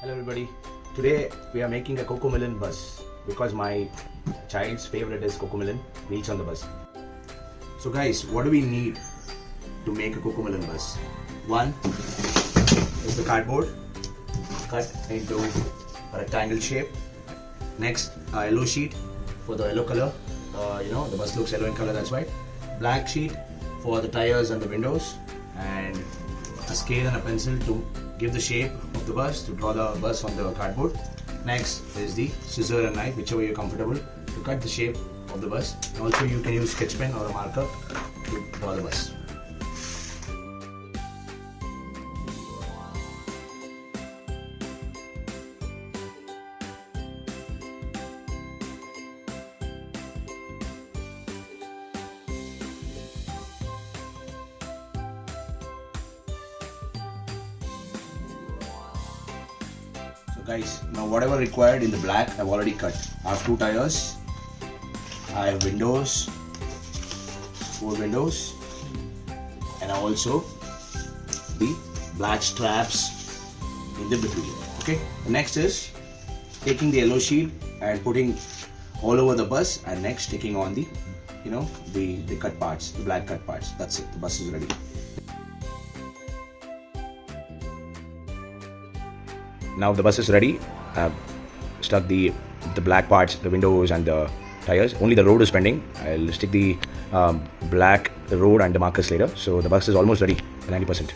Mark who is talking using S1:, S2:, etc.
S1: Hello everybody. Today we are making a Cocomelon bus because my child's favorite is Cocomelon. Wheels on the bus. So guys, what do we need to make a Cocomelon bus? One is the cardboard cut into a rectangle shape. Next, a yellow sheet for the yellow color. The bus looks yellow in color, that's why. Black sheet for the tires and the windows, and a scale and a pencil to give the shape of the bus, to draw the bus on the cardboard. Next is the scissor and knife, whichever you're comfortable, to cut the shape of the bus. Also you can use sketch pen or a marker to draw the bus. Guys, now whatever required in the black I've already cut. I have 2 tires, I have windows, 4 windows, and also the black straps in the between. Okay, the next is taking the yellow sheet and putting all over the bus, and next taking on the the cut parts, the black cut parts. That's it, the bus is ready. Now the bus is ready. I've stuck the black parts, the windows and the tires. Only the road is pending. I'll stick the black road and the markers later. So the bus is almost ready, 90%.